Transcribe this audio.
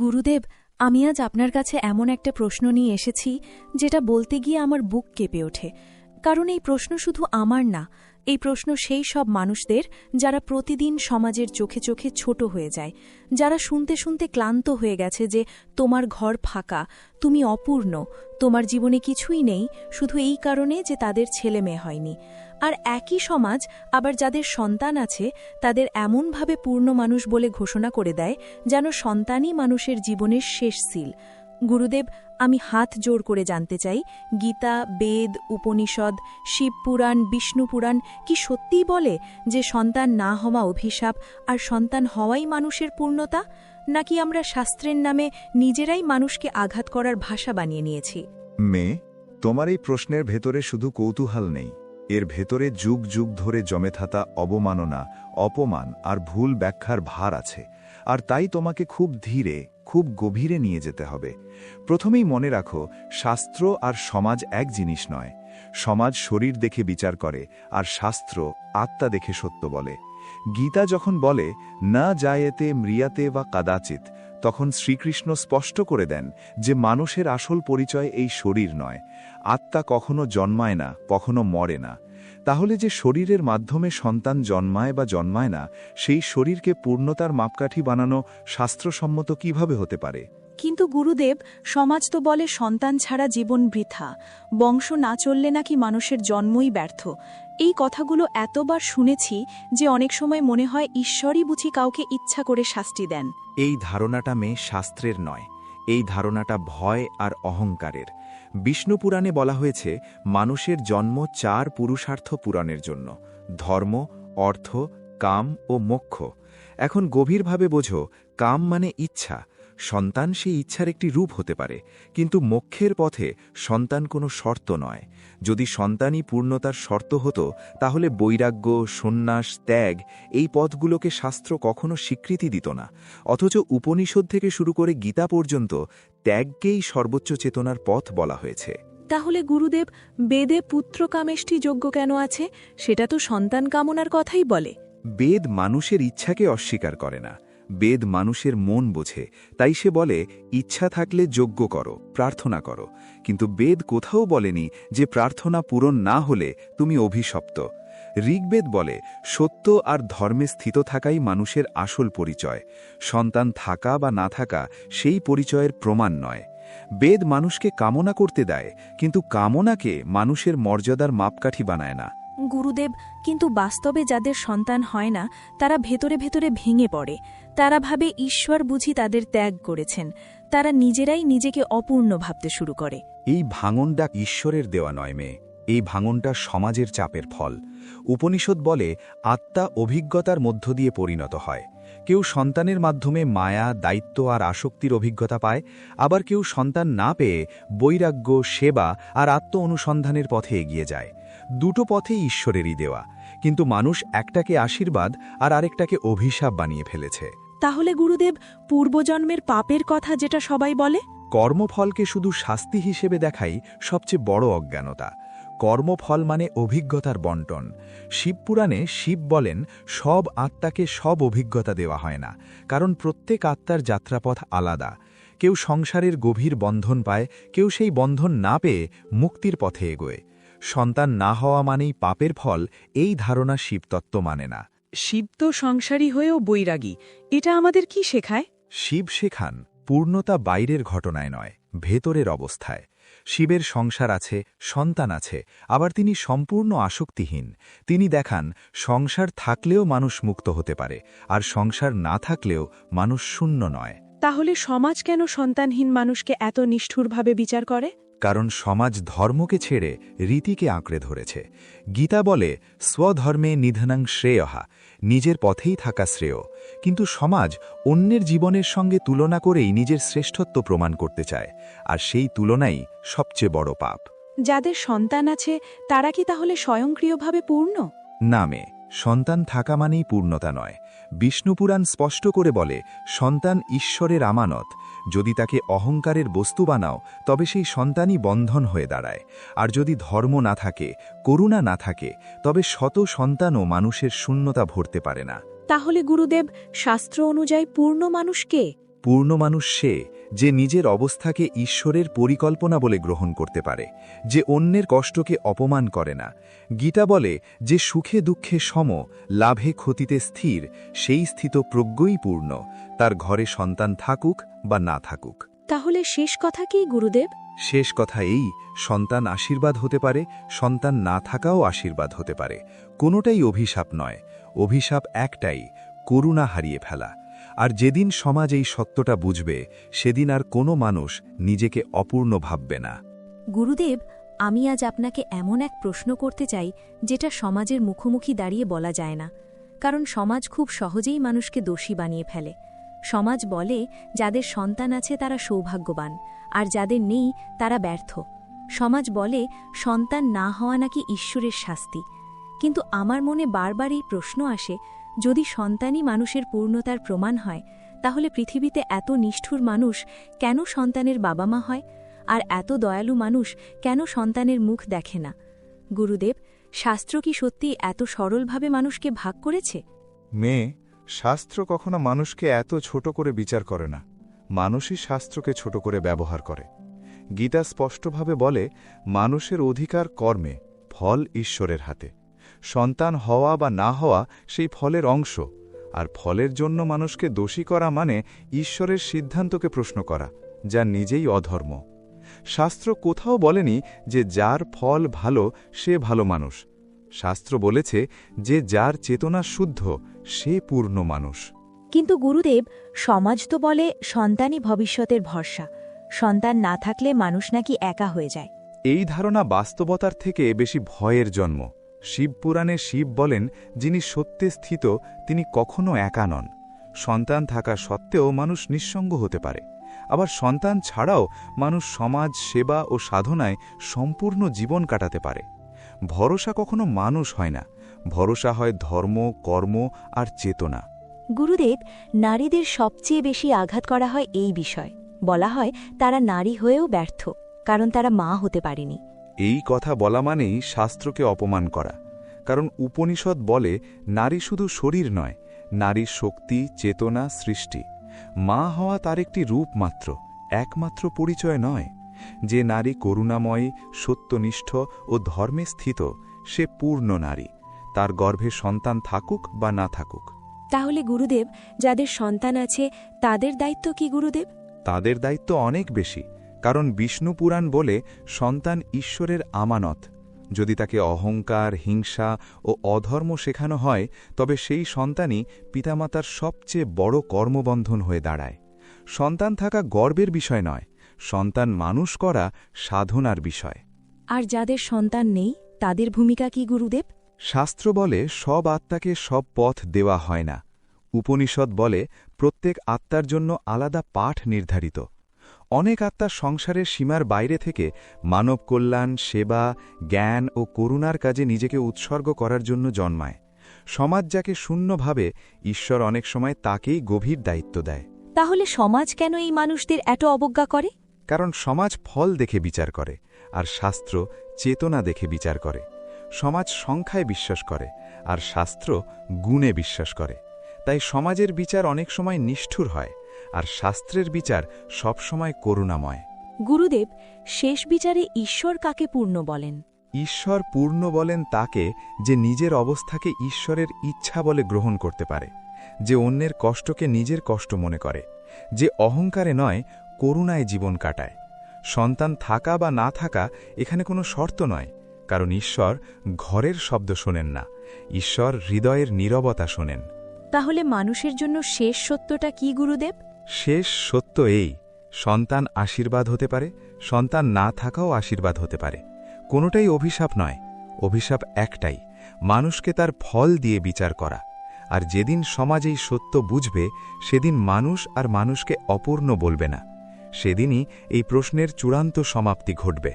গুরুদেব, আমি আজ আপনার কাছে এমন একটা প্রশ্ন নিয়ে এসেছি যেটা বলতে গিয়ে আমার বুক কেঁপে ওঠে। কারণ এই প্রশ্ন শুধু আমার না, এই প্রশ্ন সেই সব মানুষদের যারা প্রতিদিন সমাজের চোখে চোখে ছোট হয়ে যায়, যারা শুনতে শুনতে ক্লান্ত হয়ে গেছে যে তোমার ঘর ফাঁকা, তুমি অপূর্ণ, তোমার জীবনে কিছুই নেই শুধু এই কারণে যে তাদের ছেলে মেয়ে হয়নি। আর একই সমাজ আবার যাদের সন্তান আছে তাদের এমনভাবে পূর্ণ মানুষ বলে ঘোষণা করে দেয় যেন সন্তানই মানুষের জীবনের শেষ সিল। গুরুদেব, আমি হাত জোড় করে জানতে চাই, গীতা, বেদ, উপনিষদ, শিবপুরাণ, বিষ্ণুপুরাণ কি সত্যিই বলে যে সন্তান না হওয়া অভিশাপ আর সন্তান হওয়াই মানুষের পূর্ণতা, নাকি আমরা শাস্ত্রের নামে নিজেরাই মানুষকে আঘাত করার ভাষা বানিয়ে নিয়েছি? মেয়ে, তোমার এই প্রশ্নের ভেতরে শুধু কৌতূহল নেই, এর ভেতরে যুগ যুগ ধরে জমে থাকা অবমাননা, অপমান আর ভুল ব্যাখ্যার ভার আছে। আর তাই তোমাকে খুব ধীরে, খুব গভীরে নিয়ে যেতে হবে। প্রথমেই মনে রাখো, শাস্ত্র আর সমাজ এক জিনিস নয়। সমাজ শরীর দেখে বিচার করে, আর শাস্ত্র আত্মা দেখে সত্য বলে। গীতা যখন বলে না জায়েতে মৃয়াতে বা কাদাচিত, তখন শ্রীকৃষ্ণ স্পষ্ট করে দেন যে মানুষের আসল পরিচয় এই শরীর নয়। আত্মা কখনো জন্মায় না, কখনো মরে না। তাহলে যে শরীরের মাধ্যমে সন্তান জন্মায় বা জন্মায় না, সেই শরীরকে পূর্ণতার মাপকাঠি বানানো শাস্ত্রসম্মত কিভাবে হতে পারে? কিন্তু গুরুদেব, সমাজ তো বলে সন্তান ছাড়া জীবন বৃথা, বংশ না চললে নাকি মানুষের জন্মই ব্যর্থ। এই কথাগুলো এতবার শুনেছি যে অনেক সময় মনে হয় ঈশ্বরই বুঝি কাউকে ইচ্ছা করে শাস্তি দেন। এই ধারণাটা শাস্ত্রের নয়, এই ধারণাটা ভয় আর অহংকারের। বিষ্ণুপুরাণে বলা হয়েছে মানুষের জন্ম 4 পুরুষার্থ পূরণের জন্য: ধর্ম, অর্থ, কাম ও মোক্ষ। এখন গভীরভাবে বোঝো, কাম মানে ইচ্ছা। সন্তান সেই ইচ্ছার একটি রূপ হতে পারে, কিন্তু মোক্ষের পথে সন্তান কোনো শর্ত নয়। যদি সন্তানই পূর্ণতার শর্ত হতো, তাহলে বৈরাগ্য, সন্ন্যাস, ত্যাগ এই পথগুলোকে শাস্ত্র কখনো স্বীকৃতি দিত না। অথচ উপনিষদ থেকে শুরু করে গীতা পর্যন্ত ত্যাগকেই সর্বোচ্চ চেতনার পথ বলা হয়েছে। তাহলে গুরুদেব, বেদে পুত্রকামেষ্টি যজ্ঞ কেন আছে? সেটা তো সন্তান কামনার কথাই বলে। বেদ মানুষের ইচ্ছাকে অস্বীকার করে না, বেদ মানুষের মন বোঝে। তাই সে বলে, ইচ্ছা থাকলে যজ্ঞ করো, প্রার্থনা করো। কিন্তু বেদ কোথাও বলেনি যে প্রার্থনা পূরণ না হলে তুমি অভিশপ্ত। ঋগ্বেদ বলে, সত্য আর ধর্মে স্থিত থাকাই মানুষের আসল পরিচয়। সন্তান থাকা বা না থাকা সেই পরিচয়ের প্রমাণ নয়। বেদ মানুষকে কামনা করতে দেয়, কিন্তু কামনাকে মানুষের মর্যাদার মাপকাঠি বানায় না। গুরুদেব, কিন্তু বাস্তবে যাদের সন্তান হয় না তারা ভেতরে ভেতরে ভেঙে পড়ে। তারা ভাবে ঈশ্বর বুঝি তাদের ত্যাগ করেছেন। তারা নিজেরাই নিজেকে অপূর্ণ ভাবতে শুরু করে। এই ভাঙনটা ঈশ্বরের দেওয়া নয় মেয়ে, এই ভাঙনটা সমাজের চাপের ফল। উপনিষদ বলে আত্মা অভিজ্ঞতার মধ্য দিয়ে পরিণত হয়। কেউ সন্তানের মাধ্যমে মায়া, দায়িত্ব আর আসক্তির অভিজ্ঞতা পায়, আবার কেউ সন্তান না পেয়ে বৈরাগ্য, সেবা আর আত্ম অনুসন্ধানের পথে এগিয়ে যায়। দুটো পথেই ঈশ্বরেরই দেওয়া, কিন্তু মানুষ একটাকে আশীর্বাদ আর আরেকটাকে অভিশাপ বানিয়ে ফেলেছে। তাহলে গুরুদেব, পূর্বজন্মের পাপের কথা যেটা সবাই বলে, কর্মফলকে শুধু শাস্তি হিসেবে দেখাই সবচেয়ে বড় অজ্ঞানতা। কর্মফল মানে অভিজ্ঞতার বন্টন। শিবপুরাণে শিব বলেন, সব আত্মাকে সব অভিজ্ঞতা দেওয়া হয় না, কারণ প্রত্যেক আত্মার যাত্রাপথ আলাদা। কেউ সংসারের গভীর বন্ধন পায়, কেউ সেই বন্ধন না পেয়ে মুক্তির পথে এগোয়। সন্তান না হওয়া মানেই পাপের ফল, এই ধারণা শিবতত্ত্ব মানে না। শিব তো সংসারী হয়েও বৈরাগী, এটা আমাদের কি শেখায়? শিব শেখান পূর্ণতা বাইরের ঘটনায় নয়, ভেতরের অবস্থায়। শিবের সংসার আছে, সন্তান আছে, আবার তিনি সম্পূর্ণ আসক্তিহীন। তিনি দেখান সংসার থাকলেও মানুষ মুক্ত হতে পারে, আর সংসার না থাকলেও মানুষ শূন্য নয়। তাহলে সমাজ কেন সন্তানহীন মানুষকে এত নিষ্ঠুরভাবে বিচার করে? কারণ সমাজ ধর্মকে ছেড়ে রীতিকে আঁকড়ে ধরেছে। গীতা বলে, স্বধর্মে নিধনাং শ্রেয়হা, নিজের পথেই থাকা শ্রেয়। কিন্তু সমাজ অন্যের জীবনের সঙ্গে তুলনা করেই নিজের শ্রেষ্ঠত্ব প্রমাণ করতে চায়, আর সেই তুলনাই সবচেয়ে বড় পাপ। যাদের সন্তান আছে তারা কি তাহলে স্বয়ংক্রিয়ভাবে পূর্ণ? নামে সন্তান থাকা মানেই পূর্ণতা নয়। বিষ্ণুপুরাণ স্পষ্ট করে বলে, সন্তান ঈশ্বরের আমানত। যদি তাকে অহংকারের বস্তু বানাও, তবে সেই সন্তানই বন্ধন হয়ে দাঁড়ায়। আর যদি ধর্ম না থাকে, করুণা না থাকে, তবে শত সন্তানও মানুষের শূন্যতা ভরতে পারে না। তাহলে গুরুদেব, শাস্ত্র অনুযায়ী পূর্ণ মানুষ কে? পূর্ণ মানুষ সে যে নিজের অবস্থাকে ঈশ্বরের পরিকল্পনা বলে গ্রহণ করতে পারে, যে অন্যের কষ্টকে অপমান করে না। গীতা বলে যে সুখে দুঃখে সম, লাভে ক্ষতিতে স্থির, সেই স্থিত প্রজ্ঞই পূর্ণ, তার ঘরে সন্তান থাকুক বা না থাকুক। তাহলে শেষ কথা কি গুরুদেব? শেষ কথা এই, সন্তান আশীর্বাদ হতে পারে, সন্তান না থাকাও আশীর্বাদ হতে পারে। কোনোটাই অভিশাপ নয়। অভিশাপ একটাই, করুণা হারিয়ে ফেলা। আর যেদিন সমাজ এই সত্যটা বুঝবে, সেদিন আর কোনো মানুষ নিজেকে অপূর্ণ ভাববে না। গুরুদেব, আমি আজ আপনাকে এমন এক প্রশ্ন করতে চাই যেটা সমাজের মুখোমুখি দাঁড়িয়ে বলা যায় না, কারণ সমাজ খুব সহজেই মানুষকে দোষী বানিয়ে ফেলে। সমাজ বলে যাদের সন্তান আছে তারা সৌভাগ্যবান, আর যাদের নেই তারা ব্যর্থ। সমাজ বলে সন্তান না হওয়া নাকি ঈশ্বরের শাস্তি। কিন্তু আমার মনে বারবার এই প্রশ্ন আসে, যদি সন্তানই মানুষের পূর্ণতার প্রমাণ হয়, তাহলে পৃথিবীতে এত নিষ্ঠুর মানুষ কেন সন্তানের বাবা মা হয়? আর এত দয়ালু মানুষ কেন সন্তানের মুখ দেখে না? গুরুদেব, শাস্ত্র কি সত্যি এত সরলভাবে মানুষকে ভাগ করেছে? মেয়ে, শাস্ত্র কখনো মানুষকে এত ছোট করে বিচার করে না। মানুষই শাস্ত্রকে ছোট করে ব্যবহার করে। গীতা স্পষ্টভাবে বলে, মানুষের অধিকার কর্মে, ফল ঈশ্বরের হাতে। সন্তান হওয়া বা না হওয়া সেই ফলের অংশ, আর ফলের জন্য মানুষকে দোষী করা মানে ঈশ্বরের সিদ্ধান্তকে প্রশ্ন করা, যা নিজেই অধর্ম। শাস্ত্র কোথাও বলেনি যে যার ফল ভালো সে ভালো মানুষ। শাস্ত্র বলেছে যে যার চেতনা শুদ্ধ সে পূর্ণ মানুষ। কিন্তু গুরুদেব, সমাজ তো বলে সন্তানই ভবিষ্যতের ভরসা। সন্তান না থাকলে মানুষ নাকি একা হয়ে যায়। এই ধারণা বাস্তবতার থেকে বেশি ভয়ের জন্ম। শিবপুরাণে শিব বলেন, যিনি সত্যে স্থিত তিনি কখনো একা নন। সন্তান থাকা সত্ত্বেও মানুষ নিঃসঙ্গ হতে পারে। আবার সন্তান ছাড়াও মানুষ সমাজ সেবা ও সাধনায় সম্পূর্ণ জীবন কাটাতে পারে। ভরসা কখনো মানুষ হয় না, ভরসা হয় ধর্ম, কর্ম আর চেতনা। গুরুদেব, নারীদের সবচেয়ে বেশি আঘাত করা হয় এই বিষয়। বলা হয় তারা নারী হয়েও ব্যর্থ, কারণ তারা মা হতে পারেনি। এই কথা বলা মানেই শাস্ত্রকে অপমান করা। কারণ উপনিষদ বলে নারী শুধু শরীর নয়, নারী শক্তি, চেতনা, সৃষ্টি। মা হওয়া তার একটি রূপ মাত্র, একমাত্র পরিচয় নয়। যে নারী করুণাময়ী, সত্যনিষ্ঠ ও ধর্মে স্থিত, সে পূর্ণ নারী, তার গর্ভে সন্তান থাকুক বা না থাকুক। তাহলে গুরুদেব, যাদের সন্তান আছে তাদের দায়িত্ব কি গুরুদেব? তাদের দায়িত্ব অনেক বেশি, কারণ বিষ্ণু পুরাণ বলে সন্তান ঈশ্বরের আমানত। যদি তাকে অহংকার, হিংসা ও অধর্ম শেখানো হয়, তবে সেই সন্তানই পিতামাতার সবচেয়ে বড় কর্মবন্ধন হয়ে দাঁড়ায়। সন্তান থাকা গর্বের বিষয় নয়, সন্তান মানুষ করা সাধনার বিষয়। আর যাদের সন্তান নেই তাদের ভূমিকা কি গুরুদেব? শাস্ত্র বলে সব আত্মাকে সব পথ দেওয়া হয় না। উপনিষদ বলে প্রত্যেক আত্মার জন্য আলাদা পাঠ নির্ধারিত। অনেক আত্মা সংসারের সীমার বাইরে থেকে মানব কল্যাণ, সেবা, জ্ঞান ও করুণার কাজে নিজেকে উৎসর্গ করার জন্য জন্মায়। সমাজ যাকে শূন্য ভাবে, ঈশ্বর অনেক সময় তাকেই গভীর দায়িত্ব দেয়। তাহলে সমাজ কেন এই মানুষদের এত অবজ্ঞা করে? কারণ সমাজ ফল দেখে বিচার করে, আর শাস্ত্র চেতনা দেখে বিচার করে। সমাজ সংখ্যায় বিশ্বাস করে, আর শাস্ত্র গুণে বিশ্বাস করে। তাই সমাজের বিচার অনেক সময় নিষ্ঠুর হয়, আর শাস্ত্রের বিচার সবসময় করুণাময়। গুরুদেব, শেষ বিচারে ঈশ্বর কাকে পূর্ণ বলেন? ঈশ্বর পূর্ণ বলেন তাকে যে নিজের অবস্থাকে ঈশ্বরের ইচ্ছা বলে গ্রহণ করতে পারে, যে অন্যের কষ্টকে নিজের কষ্ট মনে করে, যে অহংকারে নয় করুণায় জীবন কাটায়। সন্তান থাকা বা না থাকা এখানে কোনো শর্ত নয়, কারণ ঈশ্বর ঘরের শব্দ শোনেন না, ঈশ্বর হৃদয়ের নীরবতা শোনেন। তাহলে মানুষের জন্য শেষ সত্যটা কি গুরুদেব? শেষ সত্য এই, সন্তান আশীর্বাদ হতে পারে, সন্তান না থাকাও আশীর্বাদ হতে পারে। কোনোটাই অভিশাপ নয়, অভিশাপ একটাই, মানুষকে তার ফল দিয়ে বিচার করা। আর যেদিন সমাজ এই সত্য বুঝবে, সেদিন মানুষ আর মানুষকে অপূর্ণ বলবে না। সেদিনই এই প্রশ্নের চূড়ান্ত সমাপ্তি ঘটবে।